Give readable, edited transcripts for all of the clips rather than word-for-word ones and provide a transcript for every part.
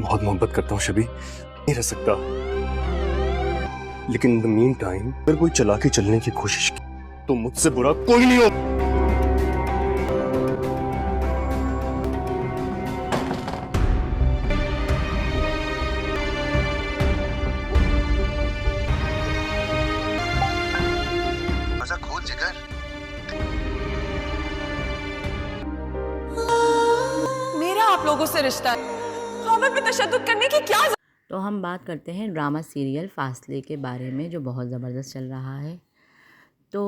بہت محبت کرتا ہوں شبی، نہیں رہ سکتا، لیکن ان دا مین ٹائم اگر کوئی چلا کے چلنے کی کوشش کی تو مجھ سے برا کوئی نہیں ہو۔ کھول جگر، میرا آپ لوگوں سے رشتہ ہے، خاور پہ تشدد کرنے کی کیا تو ہم بات کرتے ہیں ڈرامہ سیریل فاصلے کے بارے میں، جو بہت زبردست چل رہا ہے۔ تو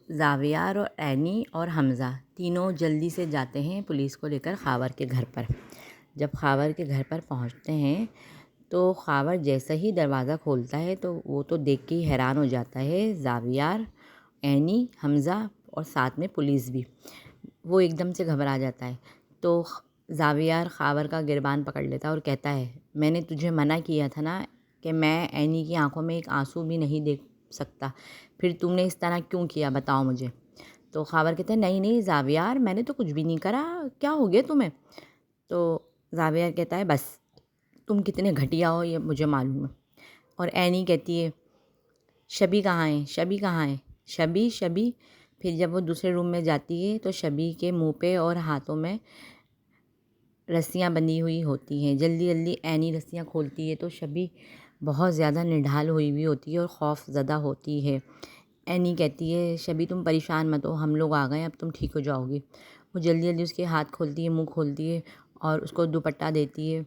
زاویار اور اینی اور حمزہ تینوں جلدی سے جاتے ہیں پولیس کو لے کر خاور کے گھر پر۔ جب خاور کے گھر پر پہنچتے ہیں تو خاور جیسا ہی دروازہ کھولتا ہے تو وہ تو دیکھ کے ہی حیران ہو جاتا ہے، زاویار، اینی، حمزہ اور ساتھ میں پولیس بھی۔ وہ ایک دم سے گھبرا جاتا ہے تو زاویار خاور کا گربان پکڑ لیتا ہے اور کہتا ہے، میں نے تجھے منع کیا تھا نا کہ میں اینی کی آنکھوں میں ایک آنسو بھی نہیں دیکھ سکتا، پھر تم نے اس طرح کیوں کیا بتاؤ مجھے۔ تو خاور کہتا ہے، نہیں زاویار، میں نے تو کچھ بھی نہیں کرا، کیا ہو گیا تمہیں؟ تو زاویار کہتا ہے، بس تم کتنے گھٹیا ہو یہ مجھے معلوم ہے۔ اور اینی کہتی ہے، شبی کہاں ہے، شبی کہاں ہے، شبی۔ پھر جب وہ دوسرے روم میں جاتی ہے تو شبی کے منہ پہ اور ہاتھوں میں رسیاں بندھی ہوئی ہوتی ہیں۔ جلدی اینی رسیاں کھولتی ہے تو شبی بہت زیادہ نڈھال ہوئی ہوئی ہوتی ہے اور خوف زدہ ہوتی ہے۔ اینی کہتی ہے، شبی تم پریشان مت ہو، ہم لوگ آ گئے، اب تم ٹھیک ہو جاؤ گی۔ وہ جلدی اس کے ہاتھ کھولتی ہے، منہ کھولتی ہے اور اس کو دوپٹہ دیتی ہے،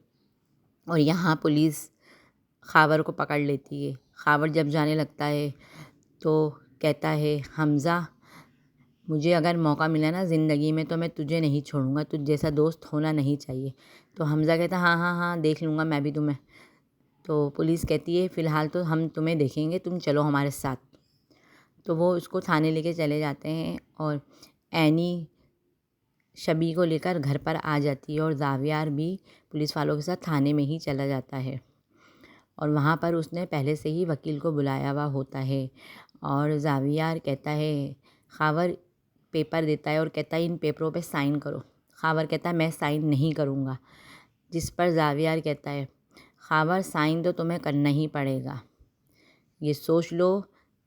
اور یہاں پولیس خاور کو پکڑ لیتی ہے۔ خاور جب جانے لگتا ہے تو کہتا ہے، حمزہ، مجھے اگر موقع ملا نا زندگی میں تو میں تجھے نہیں چھوڑوں گا، تجھ جیسا دوست ہونا نہیں چاہیے۔ تو حمزہ کہتا ہے، ہاں دیکھ لوں گا میں بھی تمہیں۔ تو پولیس کہتی ہے، فی الحال تو ہم تمہیں دیکھیں گے، تم چلو ہمارے ساتھ۔ تو وہ اس کو تھانے لے کے چلے جاتے ہیں اور اینی شبی کو لے کر گھر پر آ جاتی ہے اور زاویار بھی پولیس والوں کے ساتھ تھانے میں ہی چلا جاتا ہے، اور وہاں پر اس نے پہلے سے ہی وکیل کو بلایا ہوا ہوتا ہے۔ اور زاویار کہتا ہے، خاور پیپر دیتا ہے اور کہتا ہے، ان پیپروں پہ سائن کرو۔ خاور کہتا ہے، میں سائن نہیں کروں گا، جس پر زاویار کہتا ہے، خاور سائن تو تمہیں کرنا ہی پڑے گا، یہ سوچ لو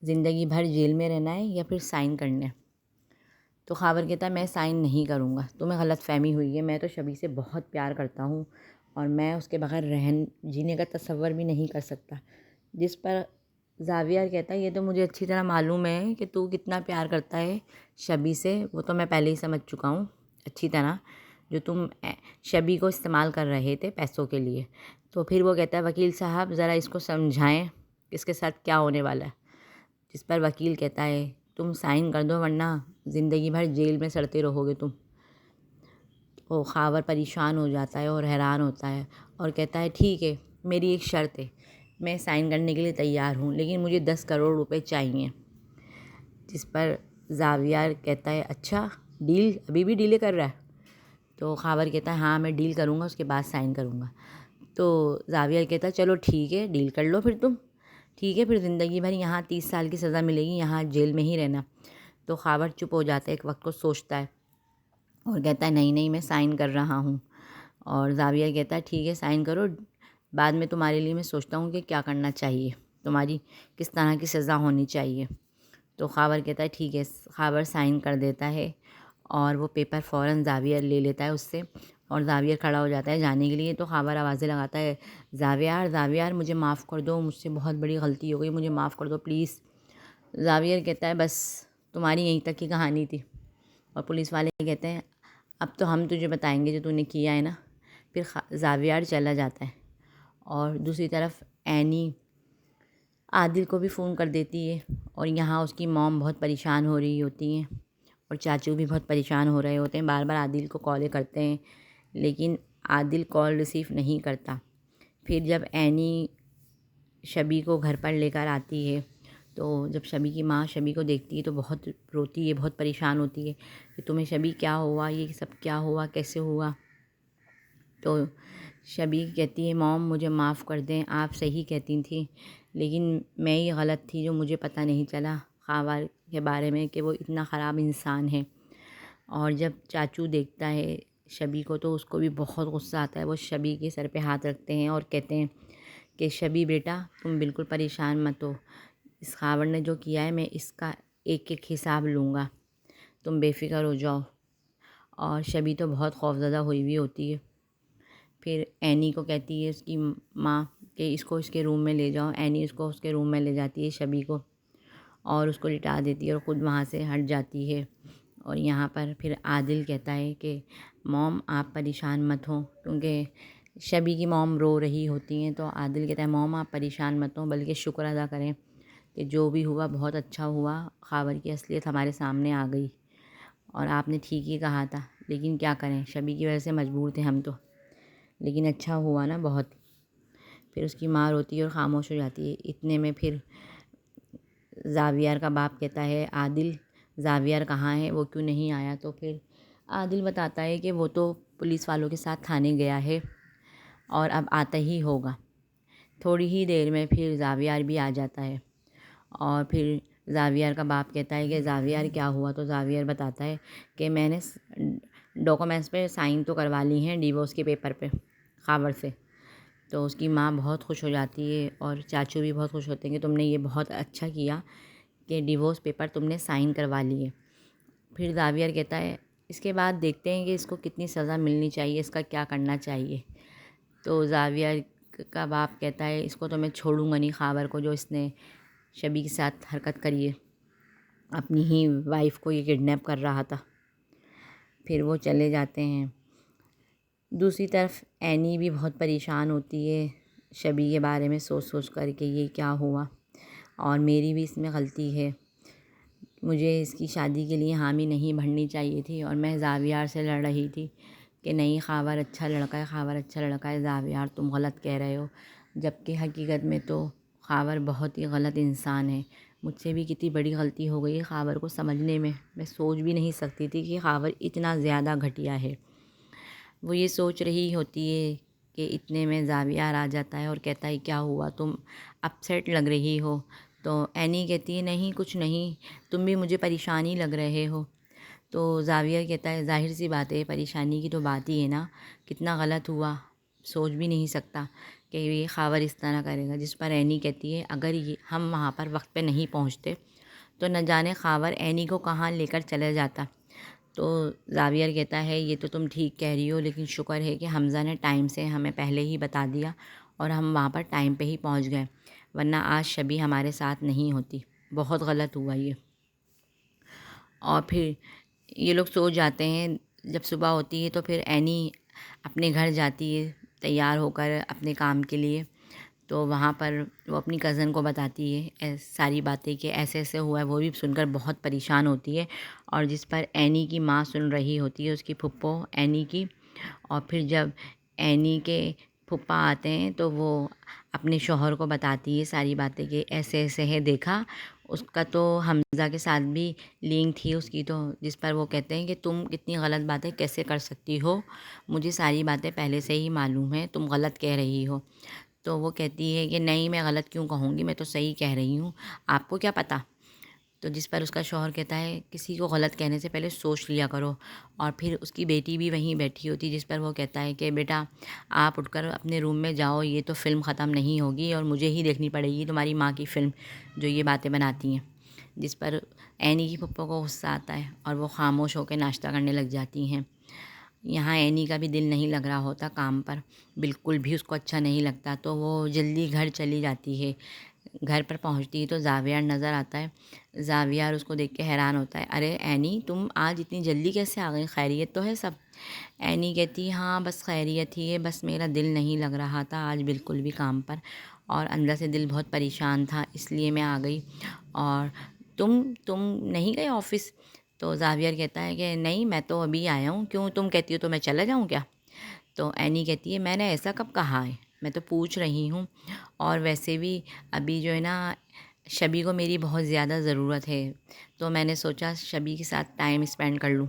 زندگی بھر جیل میں رہنا ہے یا پھر سائن کرنے۔ تو خاور کہتا ہے، میں سائن نہیں کروں گا، تمہیں غلط فہمی ہوئی ہے، میں تو شبی سے بہت پیار کرتا ہوں اور میں اس کے بغیر جینے کا تصور بھی نہیں کر سکتا۔ جس پر زاویار کہتا ہے، یہ تو مجھے اچھی طرح معلوم ہے کہ تو کتنا پیار کرتا ہے شبی سے، وہ تو میں پہلے ہی سمجھ چکا ہوں اچھی طرح، جو تم شبی کو استعمال کر رہے تھے پیسوں کے لیے۔ تو پھر وہ کہتا ہے، وکیل صاحب ذرا اس کو سمجھائیں اس کے ساتھ کیا ہونے والا ہے۔ جس پر وکیل کہتا ہے، تم سائن کر دو ورنہ زندگی بھر جیل میں سڑتے رہو گے تم۔ وہ خاور پریشان ہو جاتا ہے اور حیران ہوتا ہے اور کہتا ہے، ٹھیک ہے، میری ایک شرط ہے، میں سائن کرنے کے لیے تیار ہوں لیکن مجھے 10 کروڑ روپے چاہیے۔ جس پر زاویار کہتا ہے، اچھا ڈیل، ابھی بھی ڈیلے کر رہا ہے؟ تو خاور کہتا ہے، ہاں میں ڈیل کروں گا، اس کے بعد سائن کروں گا۔ تو زاویار کہتا ہے، چلو ٹھیک ہے، ڈیل کر لو پھر تم، ٹھیک ہے، پھر زندگی بھر یہاں 30 سال کی سزا ملے گی، یہاں جیل میں ہی رہنا۔ تو خاور چپ ہو جاتا ہے، ایک وقت کو سوچتا ہے اور کہتا ہے، نہیں میں سائن کر رہا ہوں۔ اور زاویار کہتا ہے، ٹھیک ہے سائن کرو، بعد میں تمہارے لیے میں سوچتا ہوں کہ کیا کرنا چاہیے، تمہاری کس طرح کی سزا ہونی چاہیے۔ تو خاور کہتا ہے، ٹھیک ہے۔ خاور سائن کر دیتا ہے اور وہ پیپر فوراً زاویار لے لیتا ہے اس سے، اور زاویار کھڑا ہو جاتا ہے جانے کے لیے۔ تو خاور آوازیں لگاتا ہے، زاویار مجھے معاف کر دو، مجھ سے بہت بڑی غلطی ہو گئی، مجھے معاف کر دو پلیز۔ زاویار کہتا ہے، بس تمہاری یہیں تک کی کہانی تھی۔ اور پولیس والے کہتے ہیں، اب تو ہم تجھے بتائیں گے جو تو نے کیا ہے نا۔ پھر زاویار چلا جاتا ہے، اور دوسری طرف اینی عادل کو بھی فون کر دیتی ہے، اور یہاں اس کی موم بہت پریشان ہو رہی ہوتی ہیں اور چاچو بھی بہت پریشان ہو رہے ہوتے ہیں، بار بار عادل کو کالیں کرتے ہیں لیکن عادل کال ریسیو نہیں کرتا۔ پھر جب اینی شبی کو گھر پر لے کر آتی ہے تو جب شبی کی ماں شبی کو دیکھتی ہے تو بہت روتی ہے، بہت پریشان ہوتی ہے کہ تمہیں شبی کیا ہوا، یہ سب کیا ہوا، کیسے ہوا؟ تو شبی کہتی ہے، موم مجھے معاف کر دیں، آپ صحیح کہتی تھیں لیکن میں ہی غلط تھی جو مجھے پتہ نہیں چلا خاور کے بارے میں کہ وہ اتنا خراب انسان ہے۔ اور جب چاچو دیکھتا ہے شبی کو تو اس کو بھی بہت غصہ آتا ہے. وہ شبی کے سر پہ ہاتھ رکھتے ہیں اور کہتے ہیں کہ شبی بیٹا تم بالکل پریشان مت ہو. اس خاوڑ نے جو کیا ہے میں اس کا ایک ایک حساب لوں گا. تم بے فکر ہو جاؤ. اور شبی تو بہت خوفزدہ ہوئی ہوتی ہے. پھر اینی کو کہتی ہے اس کی ماں کہ اس کو اس کے روم میں لے جاؤ. اینی اس کو اس کے روم میں لے جاتی ہے شبی کو اور اس کو لٹا دیتی ہے اور خود وہاں سے ہٹ جاتی ہے. اور یہاں پر پھر عادل کہتا ہے کہ موم آپ پریشان مت ہوں، کیونکہ شبی کی موم رو رہی ہوتی ہیں. تو عادل کہتا ہے موم آپ پریشان مت ہوں بلکہ شکر ادا کریں کہ جو بھی ہوا بہت اچھا ہوا. خاور کی اصلیت ہمارے سامنے آ گئی اور آپ نے ٹھیک ہی کہا تھا، لیکن کیا کریں شبی کی وجہ سے مجبور تھے ہم تو، لیکن اچھا ہوا نا بہت. پھر اس کی ماں روتی ہے اور خاموش ہو جاتی ہے. اتنے میں پھر زاویار کا باپ کہتا ہے عادل زاویار کہاں ہے، وہ کیوں نہیں آیا؟ تو پھر عادل بتاتا ہے کہ وہ تو پولیس والوں کے ساتھ تھانے گیا ہے اور اب آتا ہی ہوگا. تھوڑی ہی دیر میں پھر زاویار بھی آ جاتا ہے اور پھر زاویار کا باپ کہتا ہے کہ زاویار کیا ہوا؟ تو زاویار بتاتا ہے کہ میں نے ڈاکومنٹس پہ سائن تو کروا لی ہیں ڈیورس کے پیپر پہ خاور سے. تو اس کی ماں بہت خوش ہو جاتی ہے اور چاچو بھی بہت خوش ہوتے ہیں کہ تم نے یہ بہت اچھا کیا کہ ڈیورس پیپر تم نے سائن کروا لیے. پھر زاویار کہتا ہے اس کے بعد دیکھتے ہیں کہ اس کو کتنی سزا ملنی چاہیے، اس کا کیا کرنا چاہیے. تو زاویار کا باپ کہتا ہے اس کو تو میں چھوڑوں گا نہیں خاور کو، جو اس نے شبی کے ساتھ حرکت کری ہے، اپنی ہی وائف کو یہ کڈنیپ کر رہا تھا. پھر وہ چلے جاتے ہیں. دوسری طرف اینی بھی بہت پریشان ہوتی ہے شبی کے بارے میں سوچ سوچ کر کہ یہ کیا ہوا اور میری بھی اس میں غلطی ہے. مجھے اس کی شادی کے لیے حامی نہیں بھرنی چاہیے تھی اور میں زاویار سے لڑ رہی تھی کہ نہیں خاور اچھا لڑکا ہے، خاور اچھا لڑکا ہے. زاویار تم غلط کہہ رہے ہو، جبکہ حقیقت میں تو خاور بہت ہی غلط انسان ہے. مجھ سے بھی کتنی بڑی غلطی ہو گئی ہے خاور کو سمجھنے میں. میں سوچ بھی نہیں سکتی تھی کہ خاور اتنا زیادہ گھٹیا ہے. وہ یہ سوچ رہی ہوتی ہے کہ اتنے میں زاویار آ جاتا ہے اور کہتا ہے کیا ہوا، تم اپسیٹ لگ رہی ہو؟ تو اینی کہتی ہے نہیں کچھ نہیں، تم بھی مجھے پریشانی لگ رہے ہو. تو زاویار کہتا ہے ظاہر سی بات ہے پریشانی کی تو بات ہی ہے نا، کتنا غلط ہوا، سوچ بھی نہیں سکتا کہ یہ خاور اس طرح کرے گا. جس پر اینی کہتی ہے اگر ہم وہاں پر وقت پہ نہیں پہنچتے تو نہ جانے خاور اینی کو کہاں لے کر چلے جاتا. تو زاویار کہتا ہے یہ تو تم ٹھیک کہہ رہی ہو، لیکن شکر ہے کہ حمزہ نے ٹائم سے ہمیں پہلے ہی بتا دیا اور ہم وہاں پر ٹائم پہ ہی پہنچ گئے، ورنہ آج شبی ہمارے ساتھ نہیں ہوتی. بہت غلط ہوا یہ. اور پھر یہ لوگ سو جاتے ہیں. جب صبح ہوتی ہے تو پھر اینی اپنے گھر جاتی ہے تیار ہو کر اپنے کام کے لیے. تو وہاں پر وہ اپنی کزن کو بتاتی ہے ساری باتیں کہ ایسے ایسے ہوا ہے. وہ بھی سن کر بہت پریشان ہوتی ہے اور جس پر اینی کی ماں سن رہی ہوتی ہے، اس کی پھپھو اینی کی. اور پھر جب اینی کے پھپھا آتے ہیں تو وہ اپنے شوہر کو بتاتی ہے ساری باتیں کہ ایسے ایسے ہے، دیکھا اس کا تو حمزہ کے ساتھ بھی لنک تھی اس کی. تو جس پر وہ کہتے ہیں کہ تم کتنی غلط باتیں کیسے کر سکتی ہو، مجھے ساری باتیں پہلے سے ہی معلوم ہیں، تم غلط کہہ رہی ہو. تو وہ کہتی ہے کہ نہیں میں غلط کیوں کہوں گی، میں تو صحیح کہہ رہی ہوں، آپ کو کیا پتہ. تو جس پر اس کا شوہر کہتا ہے کسی کو غلط کہنے سے پہلے سوچ لیا کرو. اور پھر اس کی بیٹی بھی وہیں بیٹھی ہوتی، جس پر وہ کہتا ہے کہ بیٹا آپ اٹھ کر اپنے روم میں جاؤ، یہ تو فلم ختم نہیں ہوگی اور مجھے ہی دیکھنی پڑے گی تمہاری ماں کی فلم جو یہ باتیں بناتی ہیں. جس پر اینی کی پھپھو کو غصہ آتا ہے اور وہ خاموش ہو کے ناشتہ کرنے لگ جاتی ہیں. یہاں اینی کا بھی دل نہیں لگ رہا ہوتا کام پر، بالکل بھی اس کو اچھا نہیں لگتا. تو وہ جلدی گھر چلی جاتی ہے. گھر پر پہنچتی ہے تو زاویار نظر آتا ہے. زاویار اس کو دیکھ کے حیران ہوتا ہے، ارے اینی تم آج اتنی جلدی کیسے آ گئی، خیریت تو ہے سب؟ اینی کہتی ہاں بس خیریت ہی ہے، بس میرا دل نہیں لگ رہا تھا آج بالکل بھی کام پر، اور اندر سے دل بہت پریشان تھا اس لیے میں آ گئی. اور تم نہیں گئے آفس؟ تو زاویار کہتا ہے کہ نہیں میں تو ابھی آیا ہوں، کیوں تم کہتی ہو تو میں چلا جاؤں کیا؟ تو اینی کہتی ہے میں نے ایسا کب کہا ہے، میں تو پوچھ رہی ہوں، اور ویسے بھی ابھی جو ہے نا شبی کو میری بہت زیادہ ضرورت ہے، تو میں نے سوچا شبی کے ساتھ ٹائم اسپینڈ کر لوں.